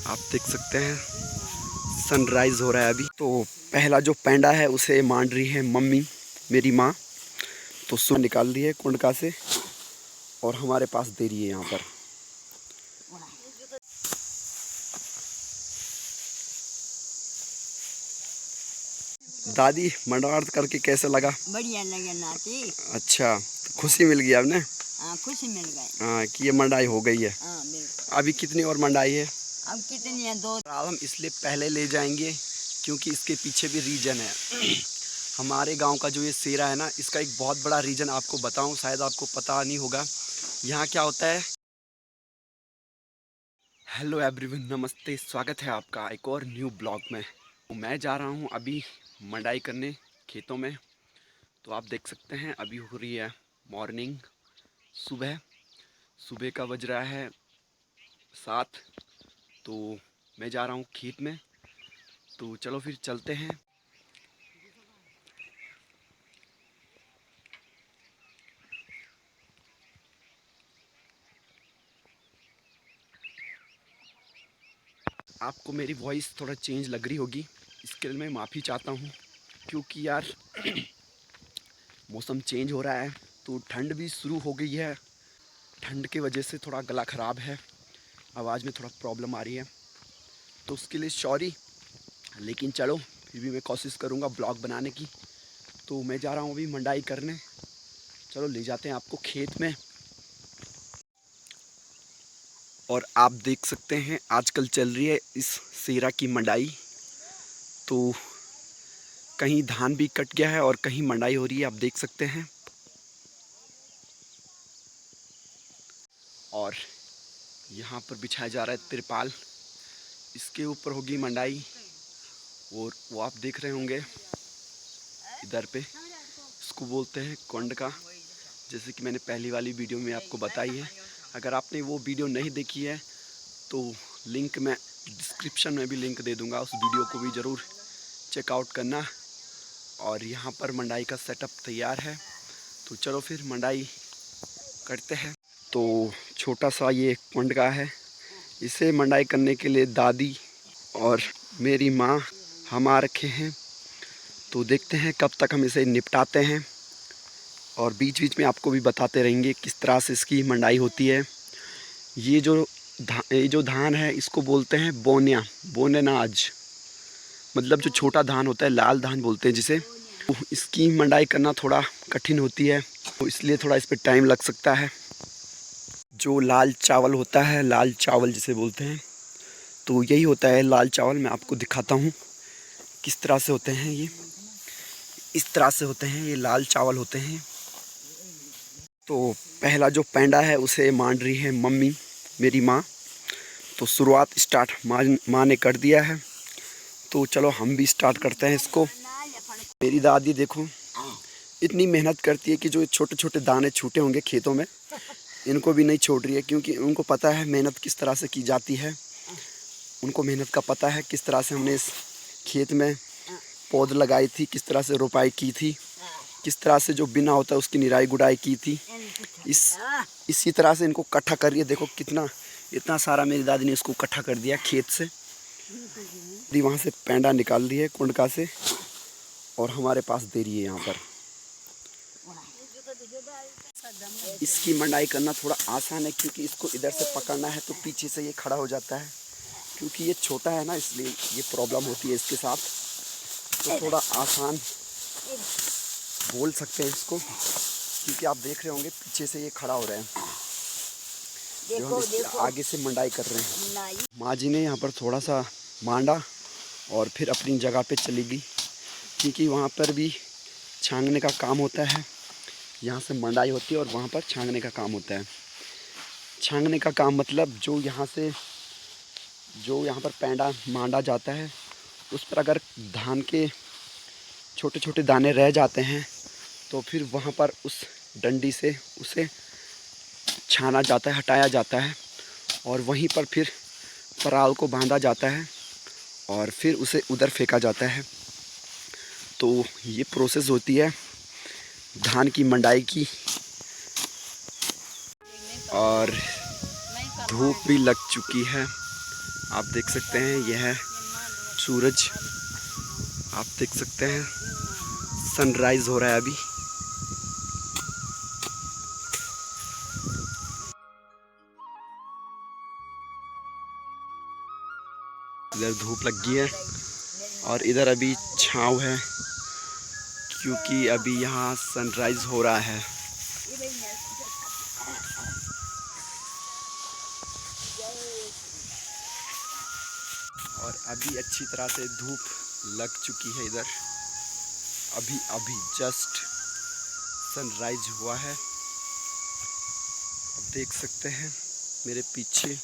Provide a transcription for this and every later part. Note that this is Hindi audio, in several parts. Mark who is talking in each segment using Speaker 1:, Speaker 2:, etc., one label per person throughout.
Speaker 1: आप देख सकते हैं सनराइज़ हो रहा है अभी। तो पहला जो पेंडा है उसे मान रही है मम्मी, मेरी माँ। तो सुन निकाल दी है कुंडका से और हमारे पास दे रही है यहाँ पर। दादी मंडवाड़ करके कैसे लगा?
Speaker 2: बढ़िया लगे नाती।
Speaker 1: अच्छा, तो खुशी मिल गई आपने?
Speaker 2: हाँ, खुशी मिल गई।
Speaker 1: हाँ कि ये मंडाई हो गई है।
Speaker 2: हाँ, बिल्कुल।
Speaker 1: अभी कितनी और मंडाई है?
Speaker 2: अब कितनी है? 2।
Speaker 1: अब हम इसलिए पहले ले जाएंगे क्योंकि इसके पीछे भी रीजन है। हमारे गांव का जो ये सेरा है ना, इसका एक बहुत बड़ा रीजन आपको बताऊं, शायद आपको पता नहीं होगा। यहाँ क्या होता है। हेलो एवरीवन, नमस्ते, स्वागत है आपका एक और न्यू ब्लॉग में। मैं जा रहा हूँ अभी मंडाई करने खेतों में। तो आप देख सकते हैं अभी हो रही है मॉर्निंग, सुबह का बज रहा है 7। तो मैं जा रहा हूँ खेत में। तो चलो फिर चलते हैं। आपको मेरी वॉइस थोड़ा चेंज लग रही होगी, इसके लिए मैं माफ़ी चाहता हूँ। क्योंकि यार मौसम चेंज हो रहा है तो ठंड भी शुरू हो गई है। ठंड की वजह से थोड़ा गला ख़राब है, आवाज़ में थोड़ा प्रॉब्लम आ रही है, तो उसके लिए सॉरी। लेकिन चलो फिर भी मैं कोशिश करूँगा ब्लॉग बनाने की। तो मैं जा रहा हूँ अभी मंडाई करने। चलो ले जाते हैं आपको खेत में। और आप देख सकते हैं आजकल चल रही है इस सेरा की मंडाई। तो कहीं धान भी कट गया है और कहीं मंडाई हो रही है, आप देख सकते हैं। और यहाँ पर बिछाया जा रहा है तिरपाल, इसके ऊपर होगी मंडाई। और वो आप देख रहे होंगे इधर पे, इसको बोलते हैं कोंड का, जैसे कि मैंने पहली वाली वीडियो में आपको बताई है। अगर आपने वो वीडियो नहीं देखी है तो लिंक मैं डिस्क्रिप्शन में भी लिंक दे दूँगा, उस वीडियो को भी ज़रूर चेकआउट करना। और यहाँ पर मंडाई का सेटअप तैयार है, तो चलो फिर मंडाई करते हैं। तो छोटा सा ये कुंड का है, इसे मंडाई करने के लिए दादी और मेरी माँ हम आ रखे हैं। तो देखते हैं कब तक हम इसे निपटाते हैं और बीच बीच में आपको भी बताते रहेंगे किस तरह से इसकी मंडाई होती है। ये जो धान है इसको बोलते हैं बोनेनाज, मतलब जो छोटा धान होता है, लाल धान बोलते हैं जिसे। तो इसकी मंडाई करना थोड़ा कठिन होती है, तो इसलिए थोड़ा इस पर टाइम लग सकता है। जो लाल चावल होता है, लाल चावल जिसे बोलते हैं, तो यही होता है लाल चावल। मैं आपको दिखाता हूँ किस तरह से होते हैं ये। इस तरह से होते हैं ये लाल चावल होते हैं। तो पहला जो पेंडा है उसे मान रही है मम्मी, मेरी माँ। तो शुरुआत स्टार्ट माँ ने कर दिया है, तो चलो हम भी स्टार्ट करते हैं इसको। मेरी दादी देखो इतनी मेहनत करती है कि जो छोटे छोटे दाने छूटे होंगे खेतों में, इनको भी नहीं छोड़ रही है, क्योंकि उनको पता है मेहनत किस तरह से की जाती है। उनको मेहनत का पता है किस तरह से हमने इस खेत में पौध लगाई थी, किस तरह से रोपाई की थी, किस तरह से जो बिना होता है उसकी निराई गुड़ाई की थी। इसी तरह से इनको इकट्ठा कर रही है। देखो कितना, इतना सारा मेरी दादी ने इसको इकट्ठा कर दिया खेत से। दी वहाँ से पेंडा निकाल दी है कुंडका से और हमारे पास दे रही है यहाँ पर। इसकी मंडाई करना थोड़ा आसान है, क्योंकि इसको इधर से पकड़ना है तो पीछे से ये खड़ा हो जाता है। क्योंकि ये छोटा है ना, इसलिए ये प्रॉब्लम होती है इसके साथ। तो थोड़ा आसान बोल सकते हैं इसको, क्योंकि आप देख रहे होंगे पीछे से ये खड़ा हो रहे हैं, जो हम इसके आगे से मंडाई कर रहे हैं। माँ जी ने यहाँ पर थोड़ा सा मांडा और फिर अपनी जगह पे चली गई, क्योंकि वहाँ पर भी छांगने का काम होता है। यहाँ से मंडाई होती है और वहाँ पर छांगने का काम होता है। छांगने का काम मतलब जो यहाँ पर पेंडा मांडा जाता है, उस पर अगर धान के छोटे छोटे दाने रह जाते हैं तो फिर वहाँ पर उस डंडी से उसे छाना जाता है, हटाया जाता है, और वहीं पर फिर पराल को बांधा जाता है और फिर उसे उधर फेंका जाता है। तो ये प्रोसेस होती है धान की मंडाई की। और धूप भी लग चुकी है, आप देख सकते हैं यह है सूरज, आप देख सकते हैं सनराइज हो रहा है अभी। इधर धूप लग गई है और इधर अभी छाँव है क्योंकि अभी यहाँ सनराइज हो रहा है। और अभी अच्छी तरह से धूप लग चुकी है इधर। अभी अभी जस्ट सनराइज हुआ है, आप देख सकते हैं मेरे पीछे।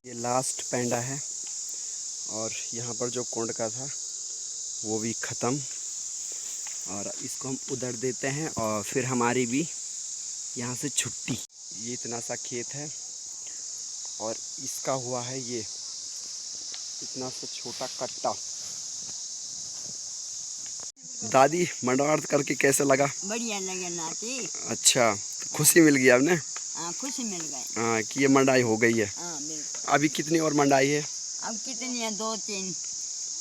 Speaker 1: ये लास्ट पैंडा है और यहाँ पर जो कोंड का था वो भी ख़त्म, और इसको हम उधर देते हैं और फिर हमारी भी यहाँ से छुट्टी। ये इतना सा खेत है और इसका हुआ है ये इतना सा छोटा कट्टा। दादी मंडवार करके कैसे लगा?
Speaker 2: बढ़िया लगे नाती।
Speaker 1: अच्छा, तो खुशी मिल गई आपने?
Speaker 2: हाँ, खुशी मिल गई।
Speaker 1: हाँ कि ये मंडाई हो गई है।
Speaker 2: हाँ बिल्कुल।
Speaker 1: अभी कितनी और मंडाई है?
Speaker 2: अब कितनी है? 2-3।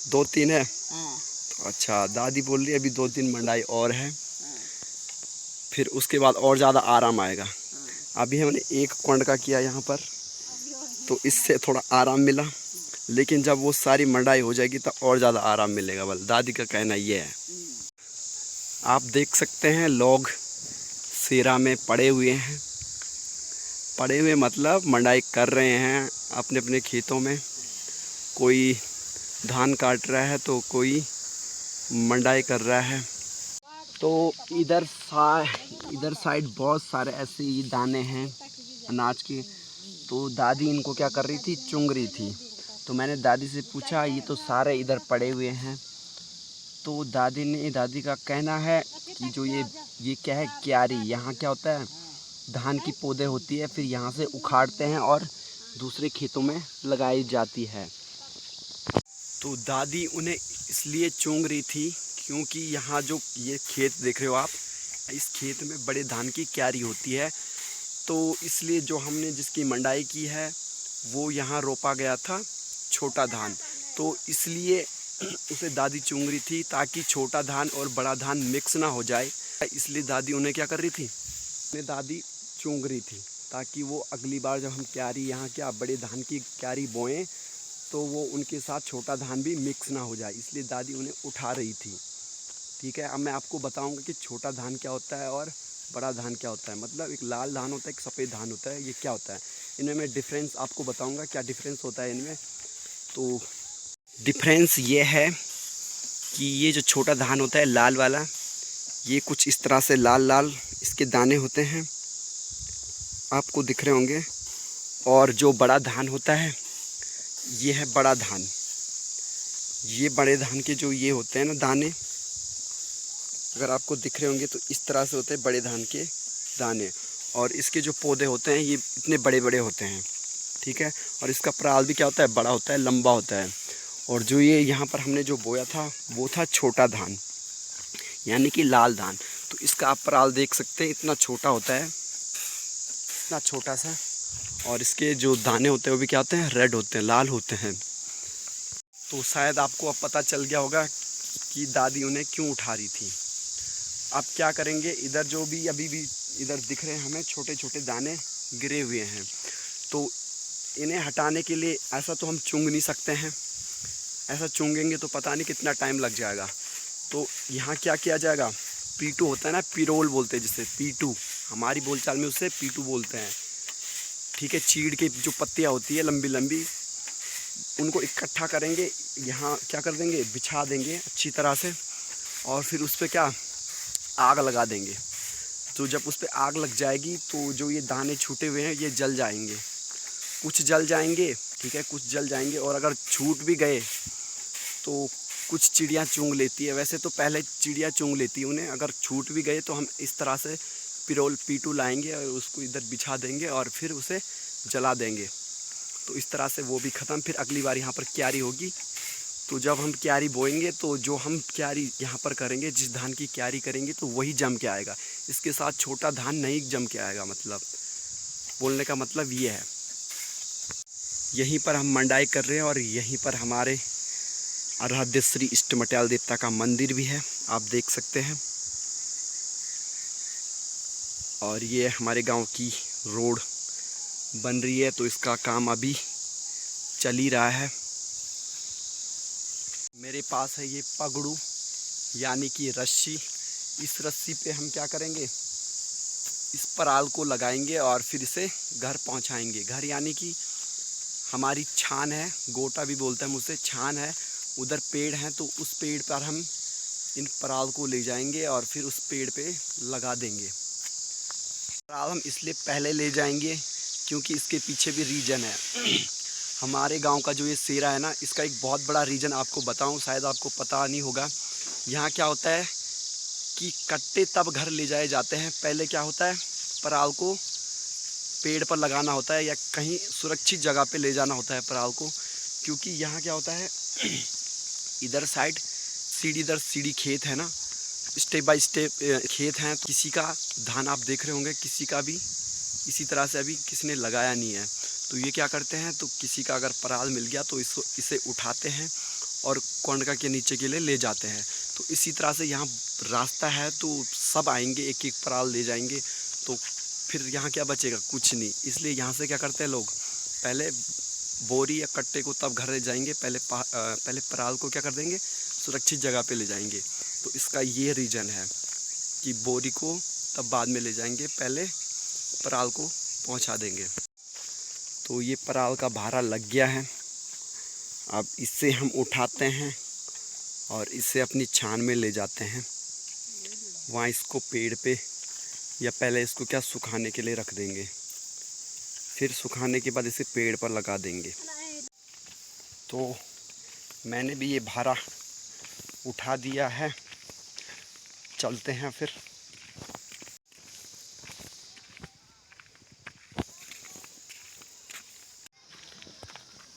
Speaker 1: 2-3 है।
Speaker 2: हाँ।
Speaker 1: तो अच्छा, दादी बोल रही है अभी 2-3 मंडाई और है,
Speaker 2: हाँ।
Speaker 1: फिर उसके बाद और ज़्यादा आराम आएगा। अभी हमने एक कोंड का किया यहाँ पर, तो इससे थोड़ा आराम मिला, लेकिन जब वो सारी मंडाई हो जाएगी तब और ज़्यादा आराम मिलेगा। बल दादी का कहना ये है। आप देख सकते हैं लोग सेरा में पड़े हुए हैं, पड़े हुए मतलब मंडाई कर रहे हैं अपने अपने खेतों में। कोई धान काट रहा है तो कोई मंडाई कर रहा है। तो इधर साइड बहुत सारे ऐसे ही दाने हैं अनाज के। तो दादी इनको क्या कर रही थी? चुंग रही थी। तो मैंने दादी से पूछा ये तो सारे इधर पड़े हुए हैं। तो दादी का कहना है कि जो ये क्या है, क्यारी। यहाँ क्या होता है, धान की पौधे होती है, फिर यहाँ से उखाड़ते हैं और दूसरे खेतों में लगाई जाती है। तो दादी उन्हें इसलिए चूंग रही थी क्योंकि यहाँ जो ये खेत देख रहे हो आप, इस खेत में बड़े धान की क्यारी होती है। तो इसलिए जो हमने जिसकी मंडाई की है वो यहाँ रोपा गया था छोटा धान, तो इसलिए उसे दादी चूंग रही थी ताकि छोटा धान और बड़ा धान मिक्स ना हो जाए। इसलिए दादी उन्हें क्या कर रही थी, दादी चूंग रही थी ताकि वो अगली बार जब हम क्यारी यहाँ क्या बड़े धान की क्यारी बोएं तो वो उनके साथ छोटा धान भी मिक्स ना हो जाए, इसलिए दादी उन्हें उठा रही थी। ठीक है, अब मैं आपको बताऊंगा कि छोटा धान क्या होता है और बड़ा धान क्या होता है। मतलब एक लाल धान होता है, एक सफ़ेद धान होता है, ये क्या होता है, इनमें मैं डिफरेंस आपको बताऊंगा क्या डिफरेंस होता है इनमें। तो डिफरेंस ये है कि ये जो छोटा धान होता है लाल वाला, ये कुछ इस तरह से लाल लाल इसके दाने होते हैं, आपको दिख रहे होंगे। और जो बड़ा धान होता है ये है बड़ा धान। ये बड़े धान के जो ये होते हैं ना दाने, अगर आपको दिख रहे होंगे तो इस तरह से होते हैं बड़े धान के दाने। और इसके जो पौधे होते हैं ये इतने बड़े बड़े होते हैं। ठीक है, और इसका पराल भी क्या होता है, बड़ा होता है, लंबा होता है। और जो ये यहाँ पर हमने जो बोया था वो था छोटा धान, यानी कि लाल धान। तो इसका आप पराल देख सकते हैं, इतना छोटा होता है, इतना छोटा सा। और इसके जो दाने होते हैं वो भी क्या होते हैं, रेड होते हैं, लाल होते हैं। तो शायद आपको अब पता चल गया होगा कि दादी उन्हें क्यों उठा रही थी। अब क्या करेंगे, इधर जो भी अभी भी इधर दिख रहे हैं हमें छोटे छोटे दाने गिरे हुए हैं, तो इन्हें हटाने के लिए ऐसा तो हम चुंग नहीं सकते हैं, ऐसा चुंगेंगे तो पता नहीं कितना टाइम लग जाएगा। तो यहाँ क्या किया जाएगा, पीटू होता है ना, पिरोल बोलते हैं जिसे, पीटू हमारी बोलचाल में उससे पीटू बोलते हैं। ठीक है, चीड़ की जो पत्तियाँ होती है लंबी लंबी, उनको इकट्ठा करेंगे, यहाँ क्या कर देंगे, बिछा देंगे अच्छी तरह से, और फिर उस पर क्या आग लगा देंगे। तो जब उस पर आग लग जाएगी तो जो ये दाने छूटे हुए हैं ये जल जाएंगे, कुछ जल जाएंगे। ठीक है, कुछ जल जाएंगे, और अगर छूट भी गए तो कुछ चिड़िया चुंग लेती है। वैसे तो पहले चिड़िया चुंग लेती है उन्हें, अगर छूट भी गए तो हम इस तरह से पिरोल पीटू लाएंगे और उसको इधर बिछा देंगे और फिर उसे जला देंगे। तो इस तरह से वो भी ख़त्म। फिर अगली बार यहाँ पर क्यारी होगी तो जब हम क्यारी बोएंगे तो जो हम क्यारी यहाँ पर करेंगे, जिस धान की क्यारी करेंगे तो वही जम के आएगा। इसके साथ छोटा धान नहीं जम के आएगा। मतलब बोलने का मतलब ये है। यहीं पर हम मंडाई कर रहे हैं और यहीं पर हमारे आराध्य श्री इष्ट मटियाल देवता का मंदिर भी है, आप देख सकते हैं। और ये हमारे गांव की रोड बन रही है, तो इसका काम अभी चल ही रहा है। मेरे पास है ये पगड़ू यानी कि रस्सी। इस रस्सी पे हम क्या करेंगे, इस पराल को लगाएंगे और फिर इसे घर पहुंचाएंगे। घर यानी कि हमारी छान है, गोटा भी बोलते हैं उसे, छान है। उधर पेड़ है तो उस पेड़ पर हम इन पराल को ले जाएंगे और फिर उस पेड़ पे लगा देंगे। पराल हम इसलिए पहले ले जाएंगे क्योंकि इसके पीछे भी रीजन है। हमारे गांव का जो ये सेरा है ना, इसका एक बहुत बड़ा रीजन आपको बताऊं, शायद आपको पता नहीं होगा। यहाँ क्या होता है कि कट्टे तब घर ले जाए जाते हैं। पहले क्या होता है, पराल को पेड़ पर लगाना होता है या कहीं सुरक्षित जगह पे ले जाना होता है पराल को। क्योंकि यहाँ क्या होता है, इधर साइड सीढ़ी दर सीढ़ी खेत है ना, स्टेप बाय स्टेप खेत हैं। तो किसी का धान आप देख रहे होंगे, किसी का भी इसी तरह से अभी किसी ने लगाया नहीं है। तो ये क्या करते हैं, तो किसी का अगर पराल मिल गया तो इसे उठाते हैं और कोंडका के नीचे के लिए ले जाते हैं। तो इसी तरह से यहाँ रास्ता है, तो सब आएंगे, एक एक पराल ले जाएंगे। तो फिर यहाँ क्या बचेगा, कुछ नहीं। इसलिए यहाँ से क्या करते हैं लोग, पहले बोरी या कट्टे को तब घर ले जाएंगे, पहले पराल को क्या कर देंगे, सुरक्षित जगह पे ले जाएंगे। तो इसका ये रीज़न है कि बोरी को तब बाद में ले जाएंगे, पहले पराल को पहुंचा देंगे। तो ये पराल का भारा लग गया है। अब इससे हम उठाते हैं और इसे अपनी छान में ले जाते हैं। वहाँ इसको पेड़ पे या पहले इसको क्या सुखाने के लिए रख देंगे, फिर सुखाने के बाद इसे पेड़ पर लगा देंगे। तो मैंने भी ये भारा उठा दिया है, चलते हैं फिर।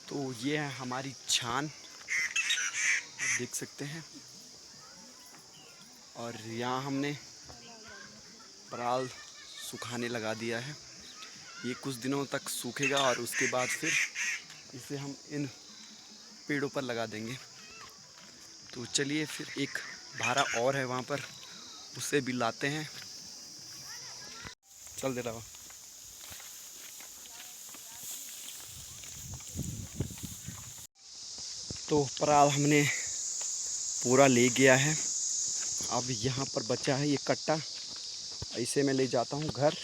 Speaker 1: तो ये है हमारी छान, आप देख सकते हैं। और यहाँ हमने पराल सुखाने लगा दिया है। ये कुछ दिनों तक सूखेगा और उसके बाद फिर इसे हम इन पेड़ों पर लगा देंगे। तो चलिए फिर एक भारा और है वहाँ पर, उसे भी लाते हैं। चल दे रहा। तो पराल हमने पूरा ले गया है। अब यहाँ पर बचा है ये कट्टा, इसे मैं ले जाता हूँ घर।